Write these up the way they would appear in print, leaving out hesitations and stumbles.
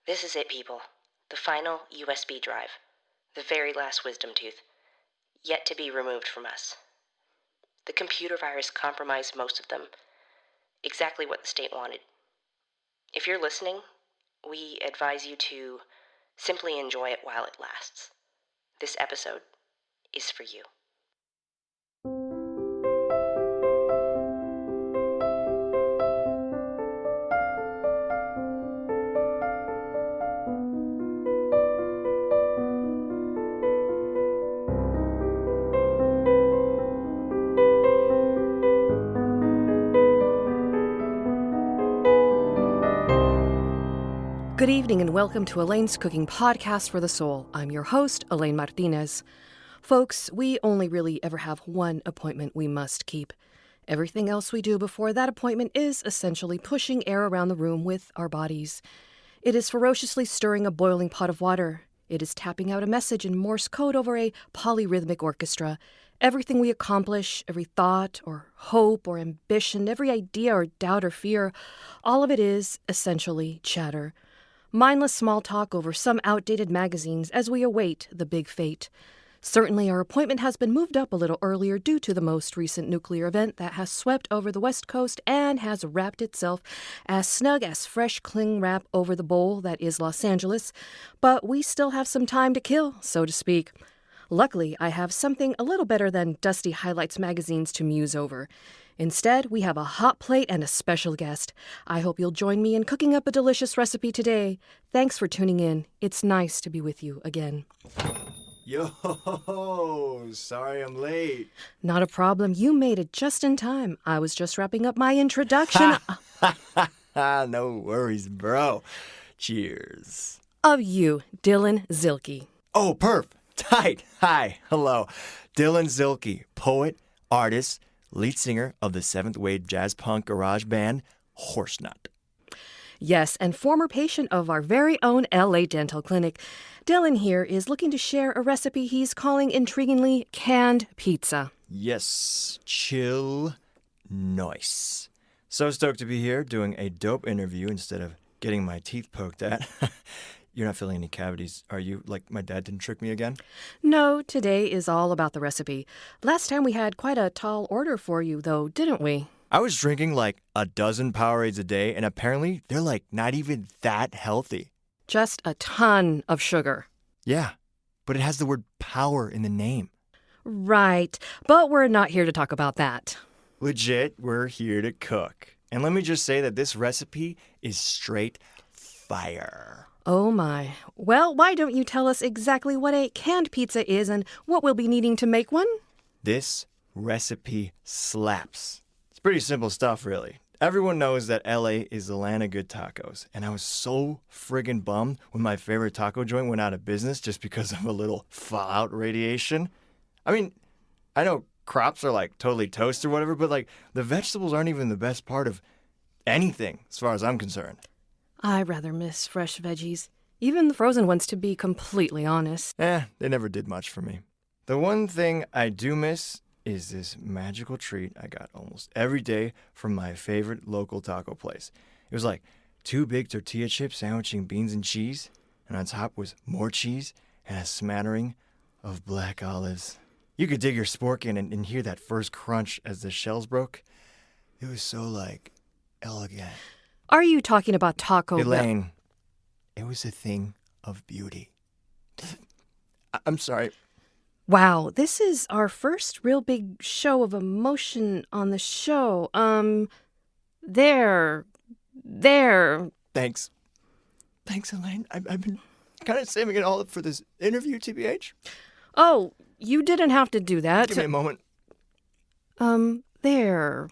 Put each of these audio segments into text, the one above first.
This is it, people. The final USB drive. The very last wisdom tooth. Yet to be removed from us. The computer virus compromised most of them. Exactly what the state wanted. If you're listening, we advise you to simply enjoy it while it lasts. This episode is for you. Good evening and welcome to Elaine's Cooking Podcast for the Soul. I'm your host, Elaine Martínez. Folks, we only really ever have one appointment we must keep. Everything else we do before that appointment is essentially pushing air around the room with our bodies. It is ferociously stirring a boiling pot of water. It is tapping out a message in Morse code over a polyrhythmic orchestra. Everything we accomplish, every thought or hope or ambition, every idea or doubt or fear, all of it is essentially chatter. Mindless small talk over some outdated magazines as we await the big fate. Certainly our appointment has been moved up a little earlier due to the most recent nuclear event that has swept over the West Coast and has wrapped itself as snug as fresh cling wrap over the bowl that is Los Angeles. But we still have some time to kill, so to speak. Luckily, I have something a little better than dusty highlights magazines to muse over. Instead, we have a hot plate and a special guest. I hope you'll join me in cooking up a delicious recipe today. Thanks for tuning in. It's nice to be with you again. Yo, sorry I'm late. Not a problem. You made it just in time. I was just wrapping up my introduction. No worries, bro. Cheers. Of you, Dylan Zilke. Oh, perf. Tight. Hi. Hello. Dylan Zilke, poet, artist, lead singer of the seventh wave jazz punk garage band, Horsenut. Yes, and former patient of our very own LA Dental Clinic. Dylan here is looking to share a recipe he's calling intriguingly canned pizza. Yes, chill, nice. So stoked to be here doing a dope interview instead of getting my teeth poked at. You're not feeling any cavities, are you? Like my dad didn't trick me again? No, today is all about the recipe. Last time we had quite a tall order for you, though, didn't we? I was drinking like a dozen Powerades a day, and apparently they're like not even that healthy. Just a ton of sugar. Yeah, but it has the word power in the name. Right, but we're not here to talk about that. Legit, we're here to cook. And let me just say that this recipe is straight fire. Oh my. Well, why don't you tell us exactly what a canned pizza is and what we'll be needing to make one? This recipe slaps. It's pretty simple stuff, really. Everyone knows that LA is the land of good tacos, and I was so friggin' bummed when my favorite taco joint went out of business just because of a little fallout radiation. I mean, I know crops are like totally toast or whatever, but like the vegetables aren't even the best part of anything as far as I'm concerned. I rather miss fresh veggies, even the frozen ones, to be completely honest. They never did much for me. The one thing I do miss is this magical treat I got almost every day from my favorite local taco place. It was like 2 big tortilla chips sandwiching beans and cheese, and on top was more cheese and a smattering of black olives. You could dig your spork in and hear that first crunch as the shells broke. It was so, like, elegant. Are you talking about Taco Bell? Elaine, it was a thing of beauty. I'm sorry. Wow, this is our first real big show of emotion on the show. There. Thanks, Elaine. I've been kind of saving it all up for this interview, TBH. Oh, you didn't have to do that. Give me a moment. There.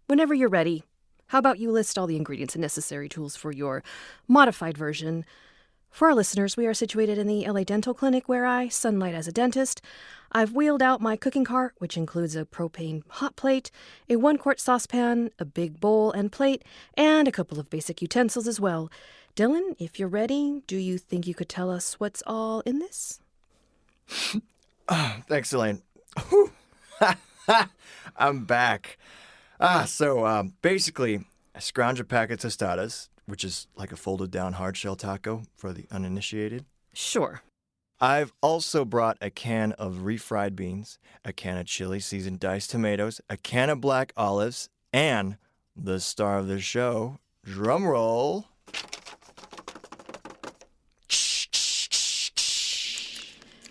Whenever you're ready. How about you list all the ingredients and necessary tools for your modified version? For our listeners, we are situated in the LA Dental Clinic where I sunlight as a dentist. I've wheeled out my cooking cart, which includes a propane hot plate, a 1-quart saucepan, a big bowl and plate, and a couple of basic utensils as well. Dylan, if you're ready, do you think you could tell us what's all in this? Thanks, Elaine. I'm back. So basically, I scrounge a pack of tostadas, which is like a folded down hard shell taco for the uninitiated. Sure. I've also brought a can of refried beans, a can of chili seasoned diced tomatoes, a can of black olives, and the star of the show, drum roll.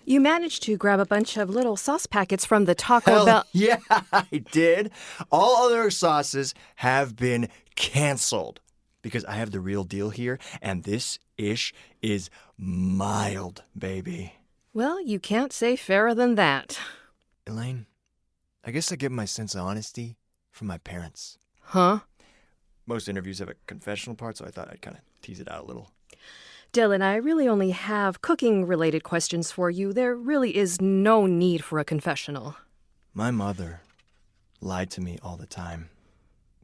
You managed to grab a bunch of little sauce packets from the Taco Hell Bell. yeah, I did. All other sauces have been canceled because I have the real deal here, and this ish is mild, baby. Well, you can't say fairer than that. Elaine, I guess I get my sense of honesty from my parents. Huh? Most interviews have a confessional part, so I thought I'd kind of tease it out a little. Dylan, I really only have cooking-related questions for you. There really is no need for a confessional. My mother lied to me all the time.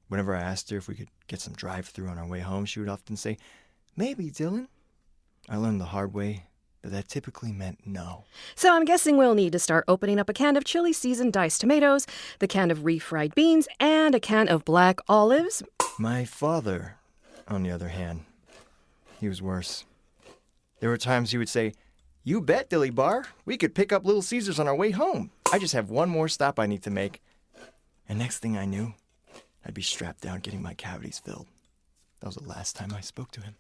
Whenever I asked her if we could get some drive-thru on our way home, she would often say, "Maybe, Dylan." I learned the hard way that typically meant no. So I'm guessing we'll need to start opening up a can of chili seasoned diced tomatoes, the can of refried beans, and a can of black olives. My father, on the other hand, he was worse. There were times he would say, "You bet, Dilly Bar. We could pick up Little Caesars on our way home. I just have one more stop I need to make." And next thing I knew, I'd be strapped down getting my cavities filled. That was the last time I spoke to him.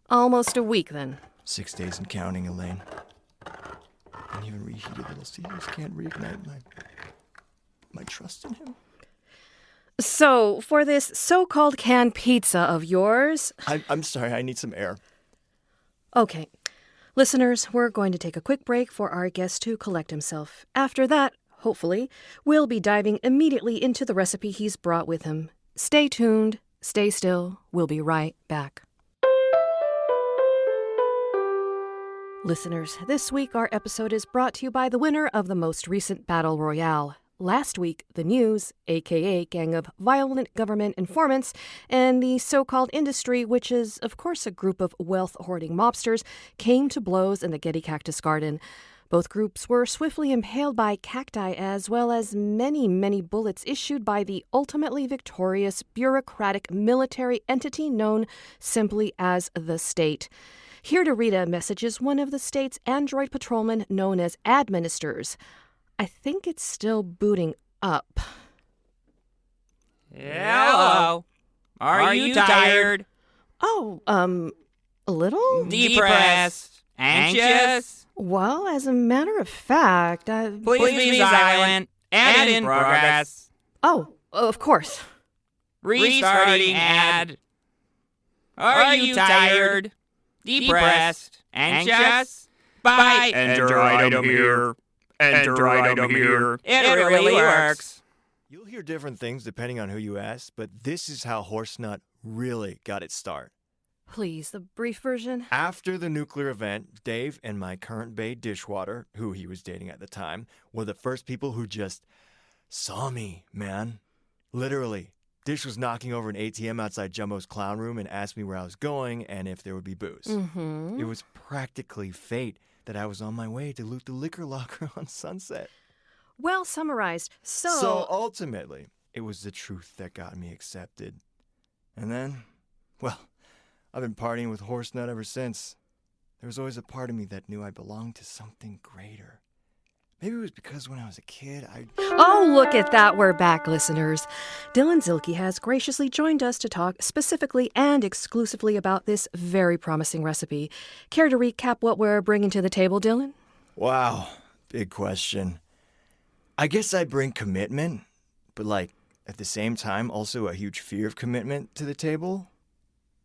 Almost a week, then. 6 days and counting, Elaine. And even reheated Little Caesars can't reignite my trust in him. So, for this so-called canned pizza of yours... I'm sorry, I need some air. Okay. Listeners, we're going to take a quick break for our guest to collect himself. After that, hopefully, we'll be diving immediately into the recipe he's brought with him. Stay tuned, stay still, we'll be right back. Listeners, this week our episode is brought to you by the winner of the most recent Battle Royale. Last week, the News, aka gang of violent government informants, and the so-called industry, which is, of course, a group of wealth-hoarding mobsters, came to blows in the Getty Cactus Garden. Both groups were swiftly impaled by cacti as well as many, many bullets issued by the ultimately victorious bureaucratic military entity known simply as the state. Here to read a message is one of the state's android patrolmen known as administrators. I think it's still booting up. Hello. Are you tired? Oh, a little? Depressed? Anxious? Well, as a matter of fact, Please be silent and in progress. Oh, of course. Restarting ad. Are you tired? Depressed? Anxious? Bye. Enter item here. Enter item here. It really works. You'll hear different things depending on who you ask, but this is how Horsenut really got its start. Please, the brief version. After the nuclear event, Dave and my current bae dishwater, who he was dating at the time, were the first people who just saw me, man. Literally. Dish was knocking over an ATM outside Jumbo's clown room and asked me where I was going and if there would be booze. Mm-hmm. It was practically fate that I was on my way to loot the liquor locker on Sunset. Well summarized. So ultimately, it was the truth that got me accepted. And then, well, I've been partying with Horsenut ever since. There was always a part of me that knew I belonged to something greater. Maybe it was because when I was a kid, Oh, look at that. We're back, listeners. Dylan Zielke has graciously joined us to talk specifically and exclusively about this very promising recipe. Care to recap what we're bringing to the table, Dylan? Wow, big question. I guess I bring commitment, but at the same time, also a huge fear of commitment to the table.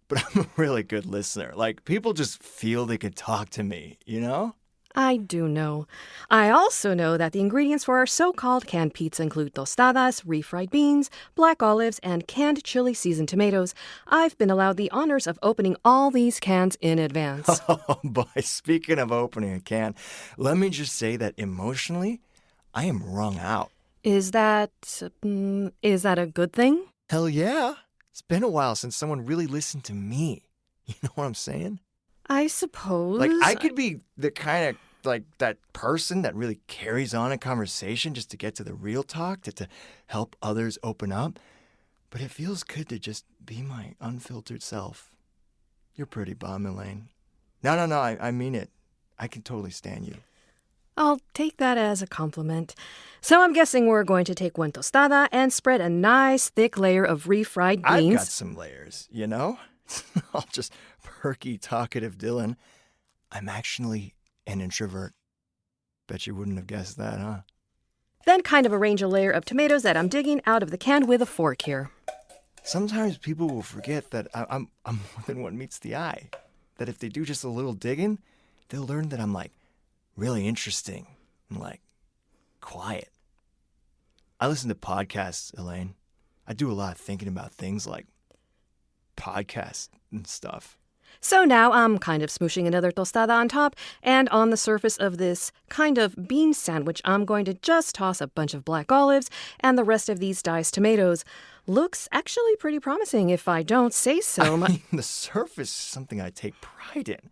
But I'm a really good listener. People just feel they could talk to me, you know? I do know. I also know that the ingredients for our so-called canned pizza include tostadas, refried beans, black olives, and canned chili seasoned tomatoes. I've been allowed the honors of opening all these cans in advance. Oh, boy, speaking of opening a can, let me just say that emotionally, I am wrung out. Is that a good thing? Hell yeah. It's been a while since someone really listened to me. You know what I'm saying? I suppose. I could be the kind of, that person that really carries on a conversation just to get to the real talk, to help others open up. But it feels good to just be my unfiltered self. You're pretty bum, Elaine. No, I mean it. I can totally stand you. I'll take that as a compliment. So I'm guessing we're going to take one tostada and spread a nice thick layer of refried beans. I've got some layers, you know? It's all just perky, talkative Dylan. I'm actually an introvert. Bet you wouldn't have guessed that, huh? Then kind of arrange a layer of tomatoes that I'm digging out of the can with a fork here. Sometimes people will forget that I'm more than what meets the eye. That if they do just a little digging, they'll learn that I'm, really interesting and, quiet. I listen to podcasts, Elaine. I do a lot of thinking about things like podcasts and stuff. So now I'm kind of smooshing another tostada on top, and on the surface of this kind of bean sandwich, I'm going to just toss a bunch of black olives and the rest of these diced tomatoes. Looks actually pretty promising if I don't say so. The surface is something I take pride in.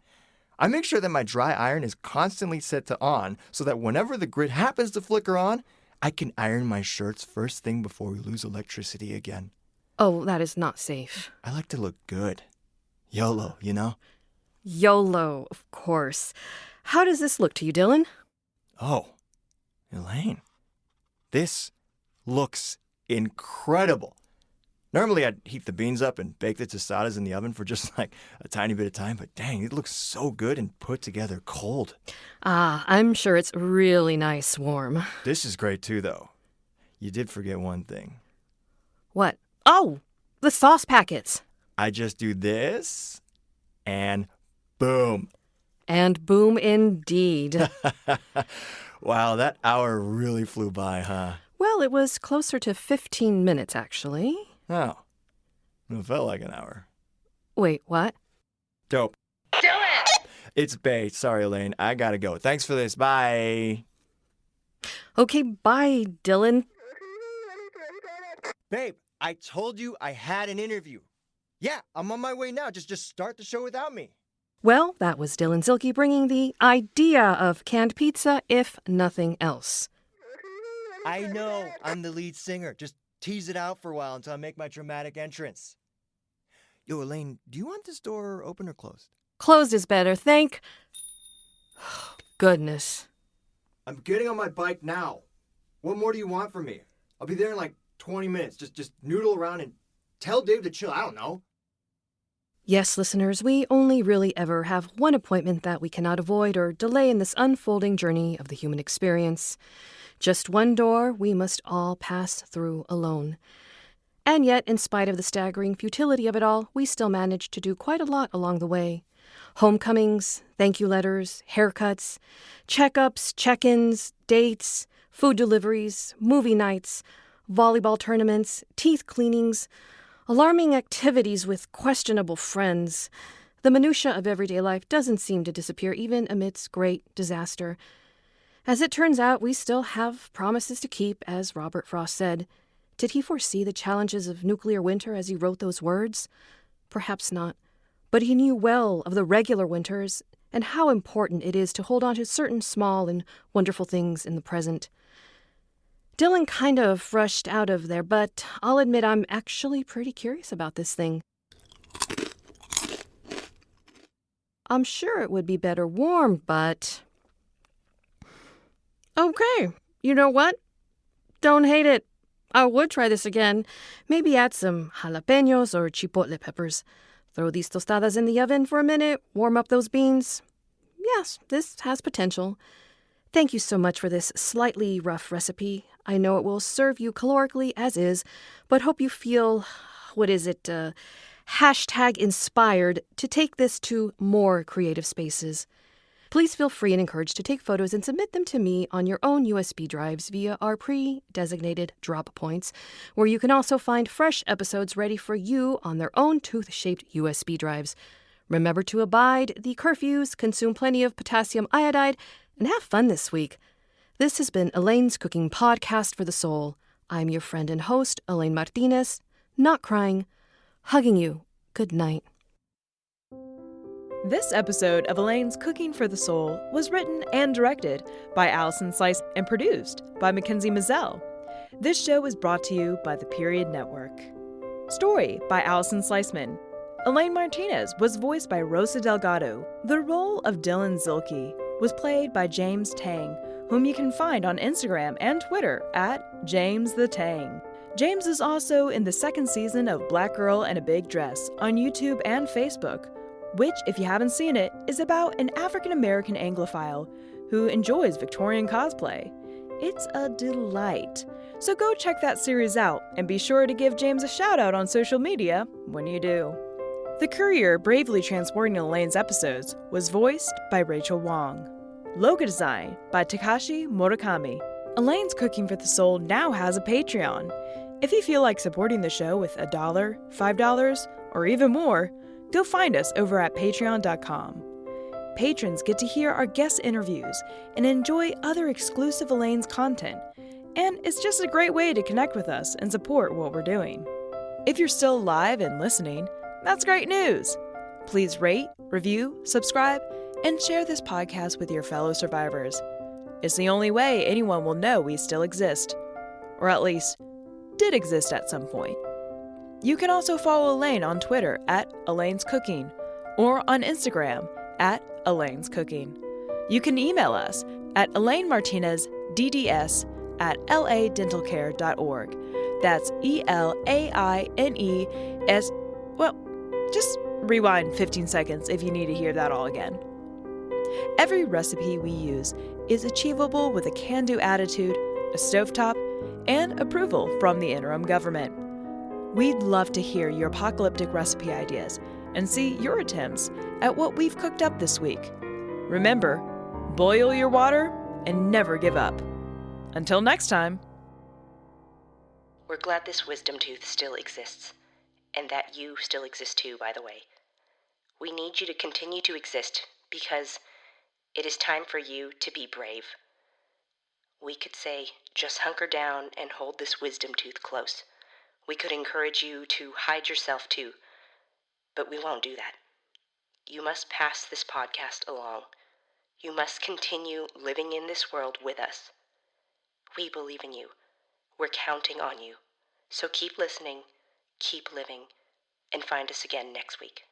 I make sure that my dry iron is constantly set to on so that whenever the grid happens to flicker on, I can iron my shirts first thing before we lose electricity again. Oh, that is not safe. I like to look good. YOLO, you know? YOLO, of course. How does this look to you, Dylan? Oh, Elaine, this looks incredible. Normally, I'd heat the beans up and bake the tostadas in the oven for just a tiny bit of time, but dang, it looks so good and put together cold. Ah, I'm sure it's really nice warm. This is great too, though. You did forget one thing. What? Oh, the sauce packets. I just do this, and boom. And boom indeed. Wow, that hour really flew by, huh? Well, it was closer to 15 minutes, actually. Oh, it felt like an hour. Wait, what? Dope. Do it! It's Bay. Sorry, Elaine. I gotta go. Thanks for this. Bye. Okay, bye, Dylan. Babe, I told you I had an interview. Yeah, I'm on my way now. Just start the show without me. Well, that was Dylan Zilke bringing the idea of canned pizza, if nothing else. I know. I'm the lead singer. Just tease it out for a while until I make my dramatic entrance. Yo, Elaine, do you want this door open or closed? Closed is better, thank goodness. I'm getting on my bike now. What more do you want from me? I'll be there in 20 minutes. Just noodle around and tell Dave to chill. I don't know. Yes, listeners, we only really ever have one appointment that we cannot avoid or delay in this unfolding journey of the human experience. Just one door we must all pass through alone. And yet, in spite of the staggering futility of it all, we still manage to do quite a lot along the way. Homecomings, thank you letters, haircuts, checkups, check-ins, dates, food deliveries, movie nights, volleyball tournaments, teeth cleanings, alarming activities with questionable friends. The minutia of everyday life doesn't seem to disappear even amidst great disaster. As it turns out, we still have promises to keep, as Robert Frost said. Did he foresee the challenges of nuclear winter as he wrote those words? Perhaps not. But he knew well of the regular winters and how important it is to hold on to certain small and wonderful things in the present. Dylan kind of rushed out of there, but I'll admit I'm actually pretty curious about this thing. I'm sure it would be better warm, but... Okay, you know what? Don't hate it. I would try this again. Maybe add some jalapenos or chipotle peppers. Throw these tostadas in the oven for a minute, warm up those beans. Yes, this has potential. Thank you so much for this slightly rough recipe. I know it will serve you calorically as is, but hope you feel, hashtag inspired to take this to more creative spaces. Please feel free and encouraged to take photos and submit them to me on your own USB drives via our pre-designated drop points, where you can also find fresh episodes ready for you on their own tooth-shaped USB drives. Remember to abide the curfews, consume plenty of potassium iodide, and have fun this week. This has been Elaine's Cooking Podcast for the Soul. I'm your friend and host, Elaine Martínez, not crying, hugging you. Good night. This episode of Elaine's Cooking for the Soul was written and directed by Allison Slice and produced by Mackenzie Mazzell. This show is brought to you by the Period Network. Story by Allison Sliceman. Elaine Martínez was voiced by Rosa Delgado. The role of Dylan Zilke was played by James Tang, whom you can find on Instagram and Twitter at James the Tang. James is also in the second season of Black Girl in a Big Dress on YouTube and Facebook, which, if you haven't seen it, is about an African-American Anglophile who enjoys Victorian cosplay. It's a delight. So go check that series out and be sure to give James a shout out on social media when you do. The courier bravely transporting Elaine's episodes was voiced by Rachel Wong. Logo design by Takashi Murakami. Elaine's Cooking for the Soul now has a Patreon. If you feel like supporting the show with $1, $5, or even more, go find us over at patreon.com. Patrons get to hear our guest interviews and enjoy other exclusive Elaine's content, and it's just a great way to connect with us and support what we're doing. If you're still alive and listening, that's great news! Please rate, review, subscribe, and share this podcast with your fellow survivors. It's the only way anyone will know we still exist, or at least did exist at some point. You can also follow Elaine on Twitter at Elaine's Cooking or on Instagram at Elaine's Cooking. You can email us at elainemartinez.dds@ladentalcare.org. That's ELAINES. Well, just rewind 15 seconds if you need to hear that all again. Every recipe we use is achievable with a can-do attitude, a stovetop, and approval from the interim government. We'd love to hear your apocalyptic recipe ideas and see your attempts at what we've cooked up this week. Remember, boil your water and never give up. Until next time. We're glad this wisdom tooth still exists, and that you still exist too, by the way. We need you to continue to exist because it is time for you to be brave. We could say, just hunker down and hold this wisdom tooth close. We could encourage you to hide yourself too, but we won't do that. You must pass this podcast along. You must continue living in this world with us. We believe in you. We're counting on you. So keep listening, keep living, and find us again next week.